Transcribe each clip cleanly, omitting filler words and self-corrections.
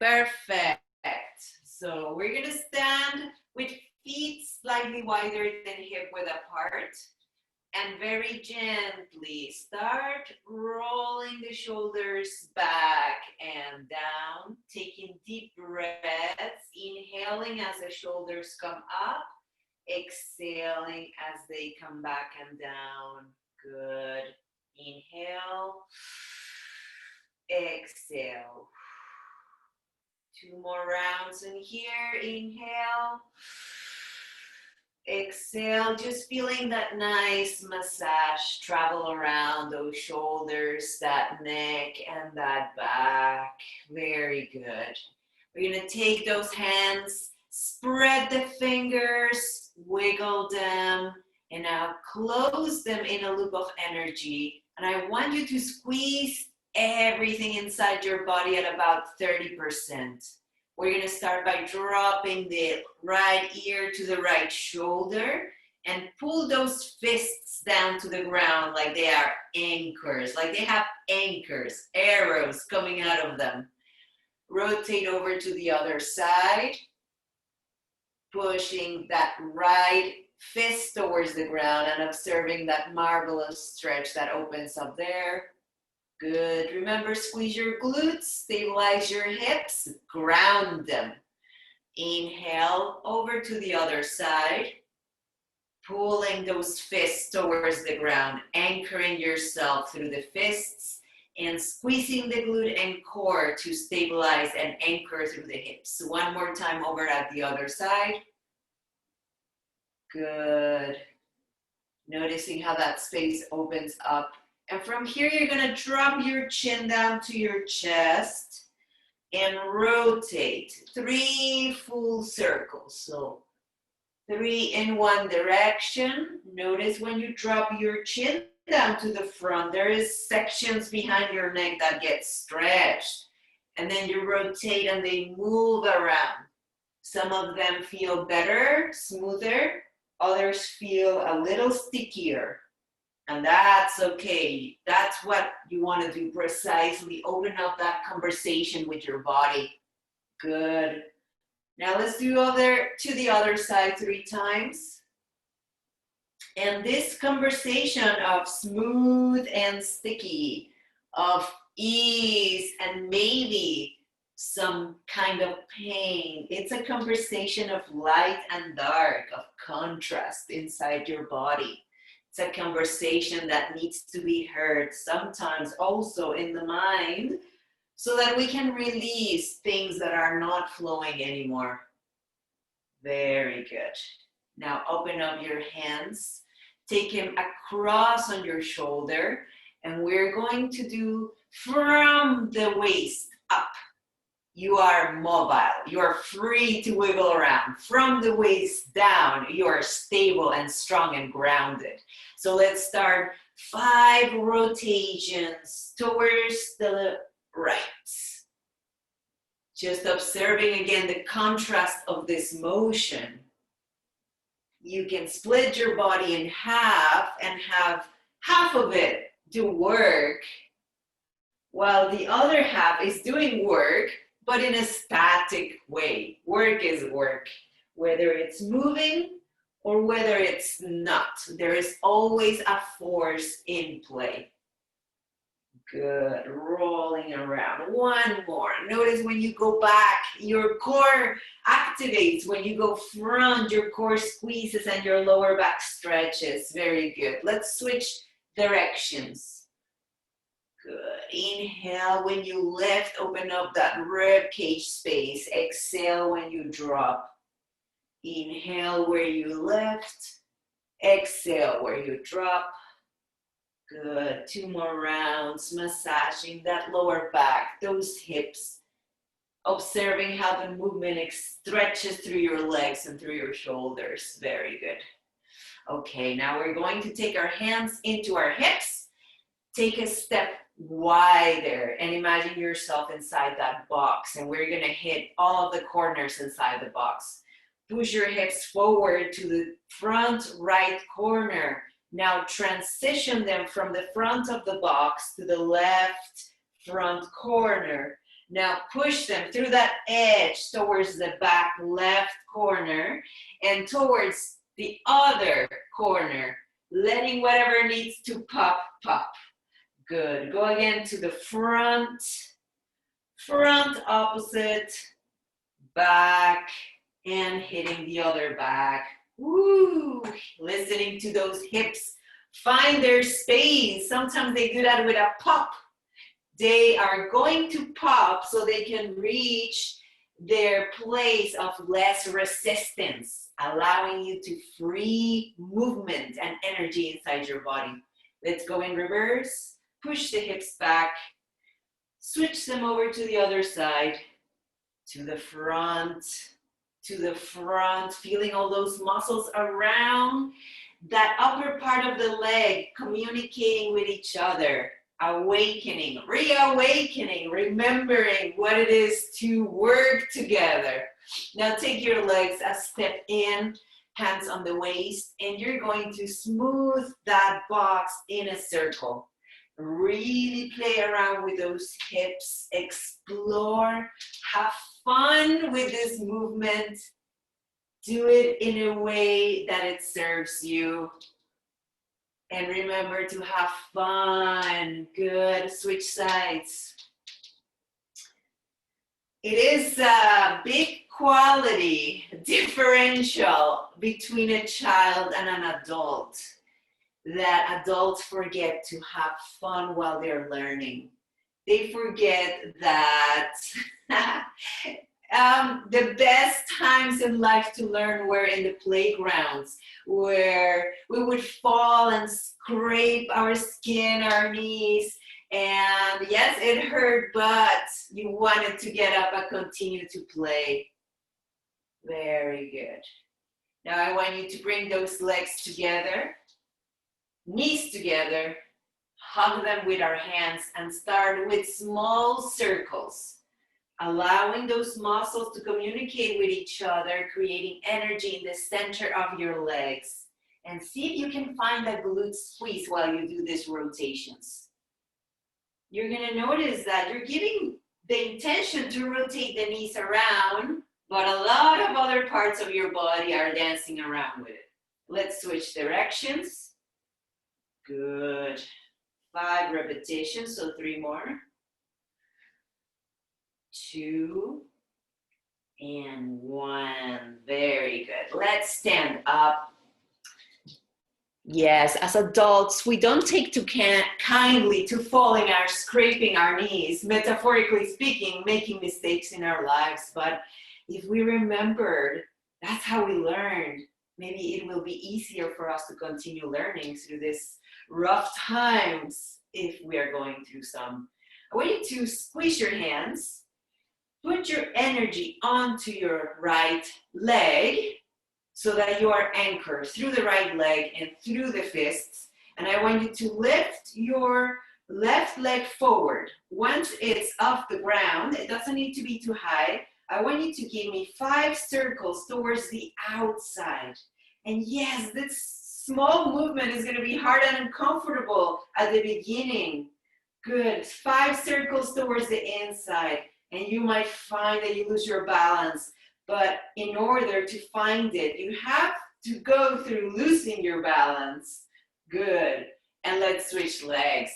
Perfect. So we're gonna stand with feet slightly wider than hip width apart. And very gently start rolling the shoulders back and down, taking deep breaths, inhaling as the shoulders come up, exhaling as they come back and down. Good. Inhale, exhale. 2 more rounds in here. Inhale. Exhale, just feeling that nice massage travel around those shoulders, that neck, and that back. Very good. We're gonna take those hands, spread the fingers, wiggle them, and now close them in a loop of energy. And I want you to squeeze everything inside your body at about 30%. We're gonna start by dropping the right ear to the right shoulder and pull those fists down to the ground like they are anchors, like they have anchors, arrows coming out of them. Rotate over to the other side, pushing that right fist towards the ground and observing that marvelous stretch that opens up there. Good. Remember, squeeze your glutes, stabilize your hips, ground them. Inhale over to the other side, pulling those fists towards the ground, anchoring yourself through the fists and squeezing the glute and core to stabilize and anchor through the hips. One more time over at the other side. Good. Noticing how that space opens up. And from here, you're gonna drop your chin down to your chest and rotate 3 full circles. So 3 in one direction. Notice when you drop your chin down to the front, there is sections behind your neck that get stretched. And then you rotate and they move around. Some of them feel better, smoother. Others feel a little stickier. And that's okay. That's what you want to do precisely. Open up that conversation with your body. Good. Now let's do to the other side 3 times. And this conversation of smooth and sticky, of ease and maybe some kind of pain. It's a conversation of light and dark, of contrast inside your body. It's a conversation that needs to be heard, sometimes also in the mind, so that we can release things that are not flowing anymore. Very good. Now open up your hands, take him across on your shoulder, and we're going to do from the waist up. You are mobile, you are free to wiggle around. From the waist down, you are stable and strong and grounded. So let's start 5 rotations towards the right. Just observing again the contrast of this motion. You can split your body in half and have half of it do work, while the other half is doing work, but in a static way. Work is work, whether it's moving or whether it's not. There is always a force in play. Good, rolling around. One more. Notice when you go back, your core activates. When you go front, your core squeezes and your lower back stretches. Very good. Let's switch directions. Good. Inhale when you lift, open up that rib cage space. Exhale when you drop. Inhale where you lift. Exhale where you drop. Good. 2 more rounds. Massaging that lower back, those hips. Observing how the movement stretches through your legs and through your shoulders. Very good. Okay, now we're going to take our hands into our hips. Take a step wider and imagine yourself inside that box, and we're gonna hit all of the corners inside the box. Push your hips forward to the front right corner. Now transition them from the front of the box to the left front corner. Now push them through that edge towards the back left corner and towards the other corner, letting whatever needs to pop, pop. Good. Go again to the front, front opposite, back, and hitting the other back. Woo! Listening to those hips find their space. Sometimes they do that with a pop. They are going to pop so they can reach their place of less resistance, allowing you to free movement and energy inside your body. Let's go in reverse. Push the hips back. Switch them over to the other side. To the front, feeling all those muscles around that upper part of the leg, communicating with each other, awakening, reawakening, remembering what it is to work together. Now take your legs a step in, hands on the waist, and you're going to smooth that box in a circle. Really play around with those hips, explore, have fun with this movement. Do it in a way that it serves you. And remember to have fun. Good. Switch sides. It is a big quality differential between a child and an adult, that adults forget to have fun while they're learning. They forget that the best times in life to learn were in the playgrounds, where we would fall and scrape our skin, our knees, and yes, it hurt, but you wanted to get up and continue to play. Very good. Now I want you to bring those legs together, knees together, hug them with our hands, and start with small circles, allowing those muscles to communicate with each other, creating energy in the center of your legs. And see if you can find that glute squeeze while you do these rotations. You're gonna notice that you're giving the intention to rotate the knees around, but a lot of other parts of your body are dancing around with it. Let's switch directions. Good. 5 repetitions, so 3 more. 2 and 1. Very good. Let's stand up. Yes, as adults, we don't take too kindly to falling or scraping our knees, metaphorically speaking, making mistakes in our lives. But if we remembered that's how we learned, maybe it will be easier for us to continue learning through this rough times if we are going through some. I want you to squeeze your hands, put your energy onto your right leg so that you are anchored through the right leg and through the fists. And I want you to lift your left leg forward. Once it's off the ground, it doesn't need to be too high. I want you to give me 5 circles towards the outside. And yes, this small movement is going to be hard and uncomfortable at the beginning. Good. 5 circles towards the inside. And you might find that you lose your balance. But in order to find it, you have to go through losing your balance. Good. And let's switch legs.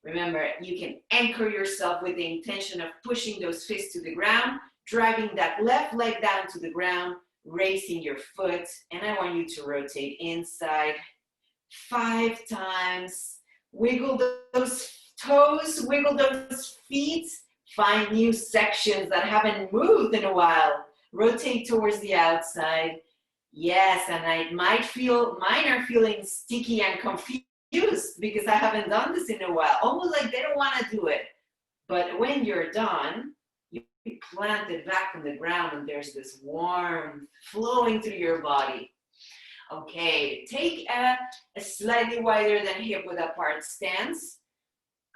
Remember, you can anchor yourself with the intention of pushing those fists to the ground, driving that left leg down to the ground, raising your foot, and I want you to rotate inside 5 times. Wiggle those toes, wiggle those feet, find new sections that haven't moved in a while. Rotate towards the outside. Yes, and mine are feeling sticky and confused because I haven't done this in a while. Almost like they don't want to do it. But when you're done, you plant it back on the ground and there's this warmth flowing through your body. Okay, take a slightly wider than hip width apart stance.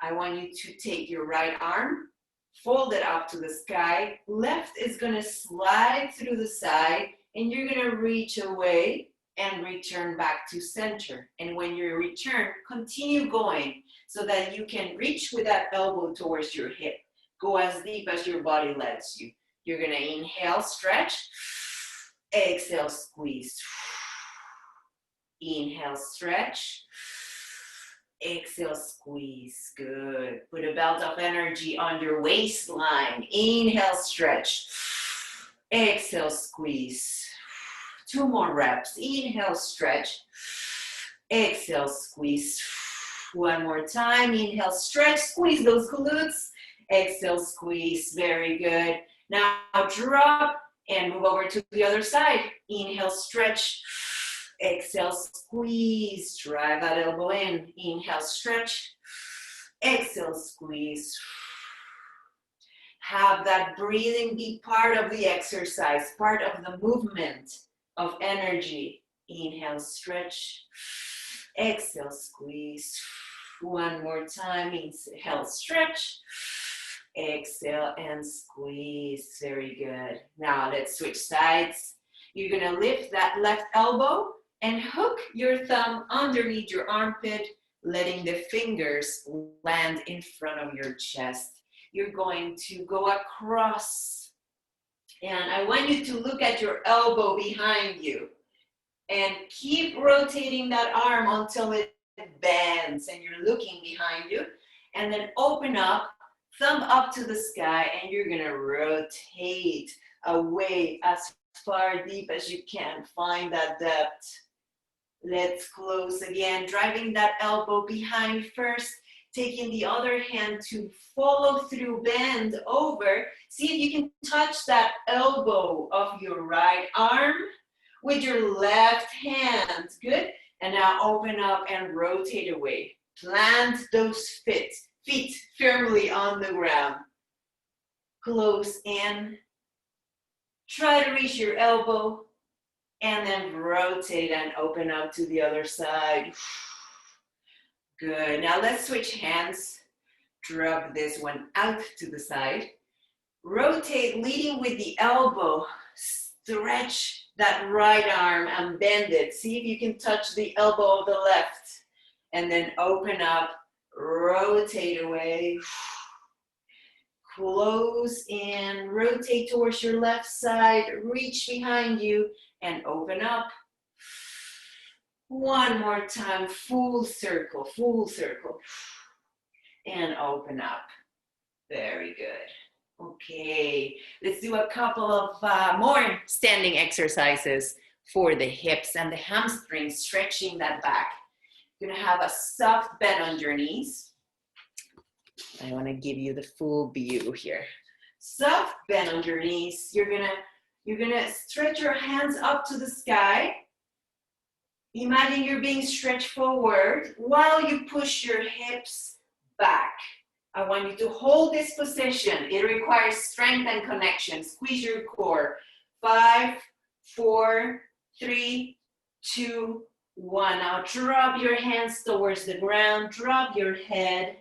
I want you to take your right arm, fold it up to the sky. Left is going to slide through the side and you're going to reach away and return back to center. And when you return, continue going so that you can reach with that elbow towards your hip. Go as deep as your body lets you. You're gonna inhale, stretch. Exhale, squeeze. Inhale, stretch. Exhale, squeeze. Good. Put a belt of energy on your waistline. Inhale, stretch. Exhale, squeeze. 2 more reps. Inhale, stretch. Exhale, squeeze. 1 more time. Inhale, stretch. Squeeze those glutes. Exhale, squeeze. Very good. Now drop and move over to the other side. Inhale, stretch. Exhale, squeeze. Drive that elbow in. Inhale, stretch. Exhale, squeeze. Have that breathing be part of the exercise, part of the movement of energy. Inhale, stretch. Exhale, squeeze. 1 more time. Inhale, stretch. Exhale and squeeze. Very good. Now let's switch sides. You're gonna lift that left elbow and hook your thumb underneath your armpit, letting the fingers land in front of your chest. You're going to go across, and I want you to look at your elbow behind you and keep rotating that arm until it bends and you're looking behind you, and then open up, thumb up to the sky, and you're gonna rotate away as far deep as you can. Find that depth. Let's close again, driving that elbow behind first, taking the other hand to follow through, bend over. See if you can touch that elbow of your right arm with your left hand. Good. And now open up and rotate away. Plant those feet firmly on the ground. Close in. Try to reach your elbow and then rotate and open up to the other side. Good. Now let's switch hands. Drop this one out to the side. Rotate, leading with the elbow. Stretch that right arm and bend it. See if you can touch the elbow of the left. And then open up, rotate away. Close in, rotate towards your left side, reach behind you, and open up. 1 more time, full circle, and open up. Very good. Okay, let's do a couple of more standing exercises for the hips and the hamstrings, stretching that back. You're gonna have a soft bend on your knees. I wanna give you the full view here. Soft bend on your knees. You're gonna stretch your hands up to the sky. Imagine you're being stretched forward while you push your hips back. I want you to hold this position. It requires strength and connection. Squeeze your core. 5, 4, 3, 2, 1. Now drop your hands towards the ground. Drop your head.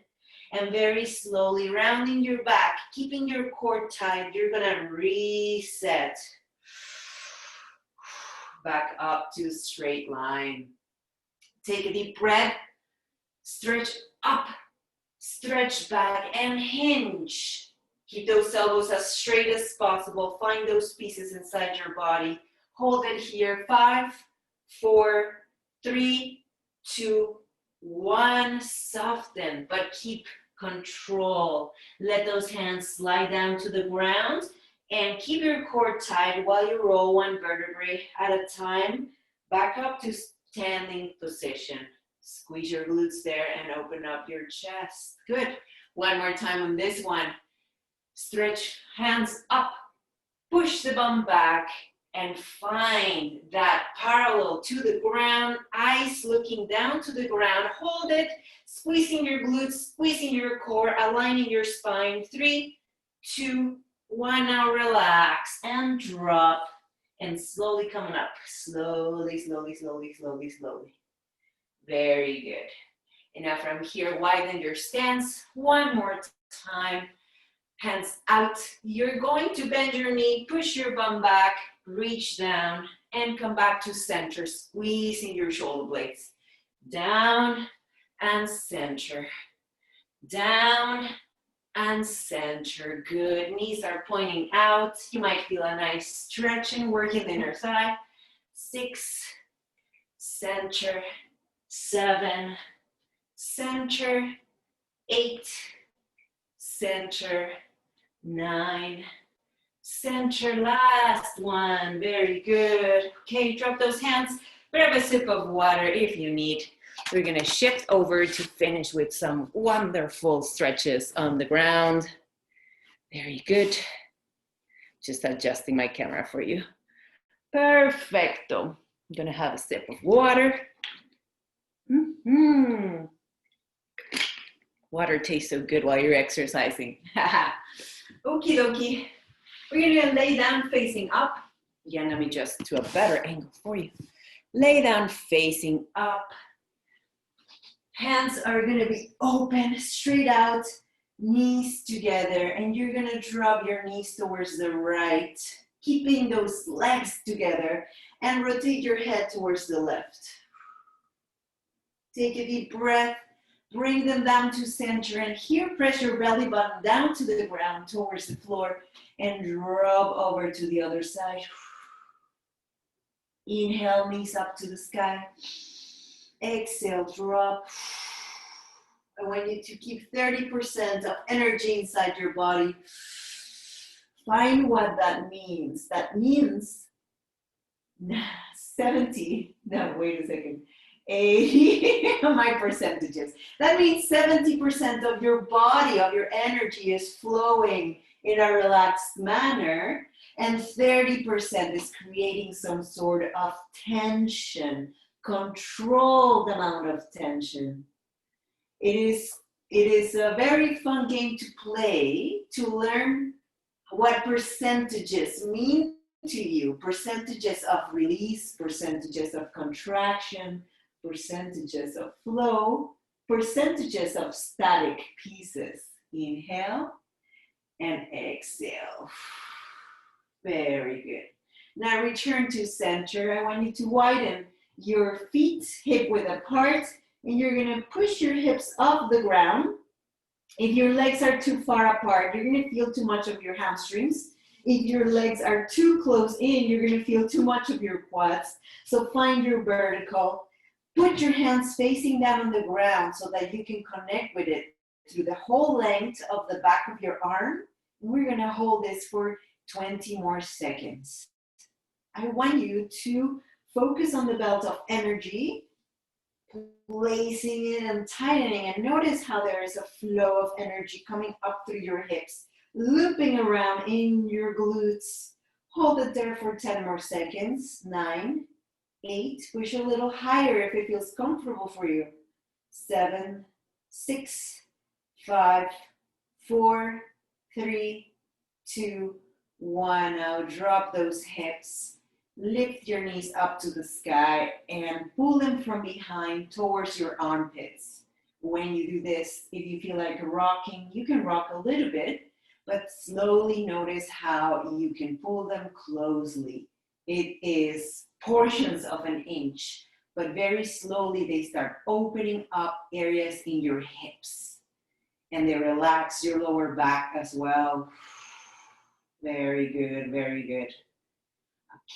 And very slowly rounding your back, keeping your core tight, you're gonna reset. Back up to straight line. Take a deep breath. Stretch up. Stretch back and hinge. Keep those elbows as straight as possible. Find those pieces inside your body. Hold it here. 5, 4, 3, 2, 1. Soften, but keep control. Let those hands slide down to the ground and keep your core tight while you roll 1 vertebrae at a time. Back up to standing position. Squeeze your glutes there and open up your chest. Good. 1 more time on this one. Stretch hands up. Push the bum back and find that parallel to the ground. Eyes looking down to the ground. Hold it. Squeezing your glutes, squeezing your core, aligning your spine. 3, 2, 1. Now relax and drop. And slowly coming up. Slowly, slowly, slowly, slowly, slowly. Very good. And now from here, widen your stance. 1 more time. Hands out. You're going to bend your knee, push your bum back, reach down, and come back to center, squeezing your shoulder blades. Down and center. Down and center. Good. Knees are pointing out. You might feel a nice stretch and work in the inner thigh. 6, center, 7, center, 8, center, 9, center, last one. Very good. Okay, drop those hands. Grab a sip of water if you need. We're gonna shift over to finish with some wonderful stretches on the ground. Very good. Just adjusting my camera for you. Perfecto. I'm gonna have a sip of water. Water tastes so good while you're exercising. Okie dokie. We're gonna lay down facing up. Again, let me adjust to a better angle for you. Lay down facing up. Hands are gonna be open, straight out, knees together, and you're gonna drop your knees towards the right, keeping those legs together, and rotate your head towards the left. Take a deep breath, bring them down to center, and here press your belly button down to the ground towards the floor, and drop over to the other side. Inhale, knees up to the sky. Exhale, drop. I want you to keep 30% of energy inside your body. Find what that means. That means 70, no, wait a second, 80, my percentages. That means 70% of your body, of your energy is flowing in a relaxed manner, and 30% is creating some sort of tension, controlled amount of tension. It is a very fun game to play, to learn what percentages mean to you. Percentages of release, percentages of contraction, percentages of flow, percentages of static pieces. Inhale and exhale. Very good. Now return to center. I want you to widen your feet hip width apart, and you're gonna push your hips off the ground. If your legs are too far apart, you're gonna feel too much of your hamstrings. If your legs are too close in, you're gonna feel too much of your quads. So find your vertical. Put your hands facing down on the ground so that you can connect with it through the whole length of the back of your arm. We're gonna hold this for 20 more seconds. I want you to focus on the belt of energy, placing it and tightening, and notice how there is a flow of energy coming up through your hips, looping around in your glutes. Hold it there for 10 more seconds. 9, 8, push a little higher if it feels comfortable for you. 7, 6, 5, 4, 3, 2, 1. Now drop those hips. Lift your knees up to the sky and pull them from behind towards your armpits. When you do this, if you feel like rocking, you can rock a little bit, but slowly notice how you can pull them closely. It is portions of an inch, but very slowly they start opening up areas in your hips, and they relax your lower back as well. Very good, very good.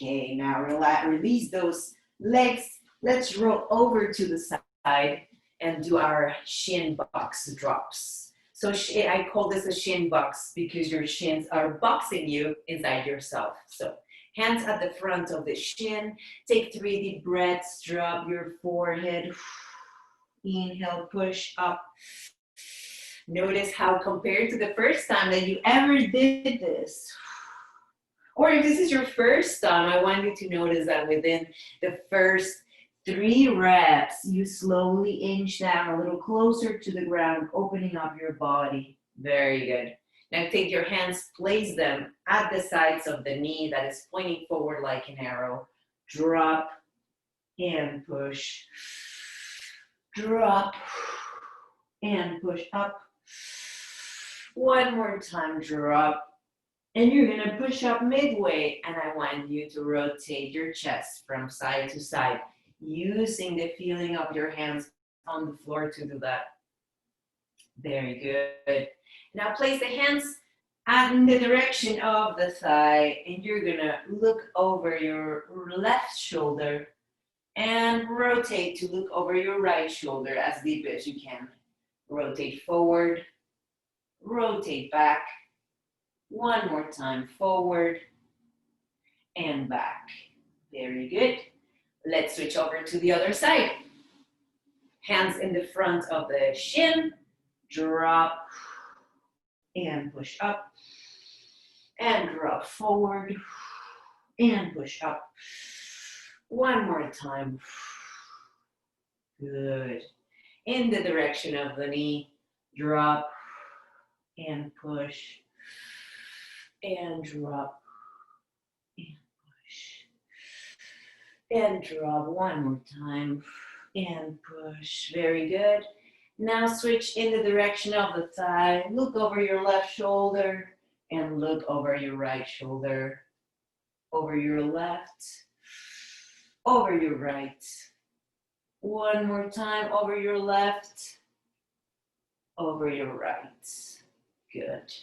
Okay, now release those legs. Let's roll over to the side and do our shin box drops. So I call this a shin box because your shins are boxing you inside yourself. So hands at the front of the shin. Take 3 deep breaths. Drop your forehead. Inhale, push up. Notice how compared to the first time that you ever did this, or if this is your first time, I want you to notice that within the first 3 reps, you slowly inch down a little closer to the ground, opening up your body. Very good. Now take your hands, place them at the sides of the knee that is pointing forward like an arrow. Drop and push. Drop and push up. One more time, drop. And you're gonna push up midway, and I want you to rotate your chest from side to side, using the feeling of your hands on the floor to do that. Very good. Now place the hands in the direction of the thigh, and you're gonna look over your left shoulder and rotate to look over your right shoulder as deep as you can. Rotate forward, rotate back. One more time, forward and back. Very good. Let's switch over to the other side. Hands in the front of the shin, drop and push up, and drop forward and push up. One more time. Good. In the direction of the knee, drop and push and drop and push and drop. One more time and push. Very good. Now switch in the direction of the thigh. Look over your left shoulder and look over your right shoulder. Over your left, over your right. One more time, over your left, over your right. Good.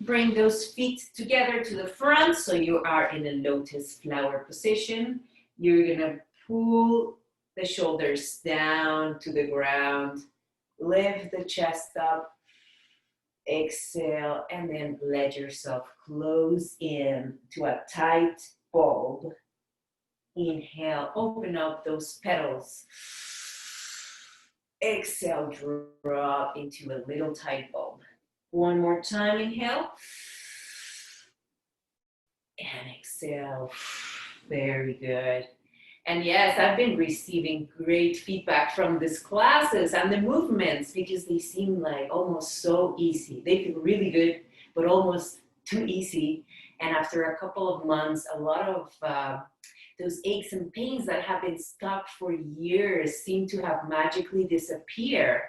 Bring those feet together to the front so you are in a lotus flower position. You're gonna pull the shoulders down to the ground. Lift the chest up. Exhale, and then let yourself close in to a tight bulb. Inhale, open up those petals. Exhale, drop into a little tight bulb. One more time, inhale. And exhale. Very good. And yes, I've been receiving great feedback from these classes and the movements because they seem like almost so easy. They feel really good, but almost too easy. And after a couple of months, a lot of those aches and pains that have been stuck for years seem to have magically disappeared.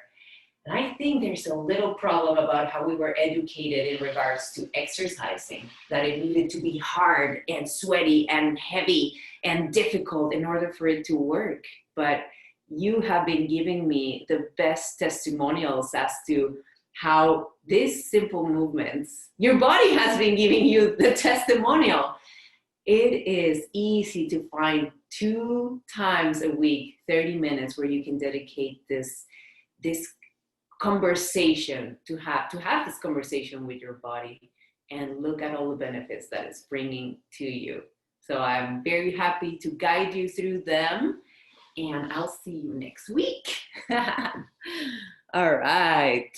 And I think there's a little problem about how we were educated in regards to exercising, that it needed to be hard and sweaty and heavy and difficult in order for it to work. But you have been giving me the best testimonials as to how these simple movements, your body has been giving you the testimonial. It is easy to find 2 times a week, 30 minutes where you can dedicate this conversation to have this conversation with your body and look at all the benefits that it's bringing to you. So I'm very happy to guide you through them, and I'll see you next week. All right.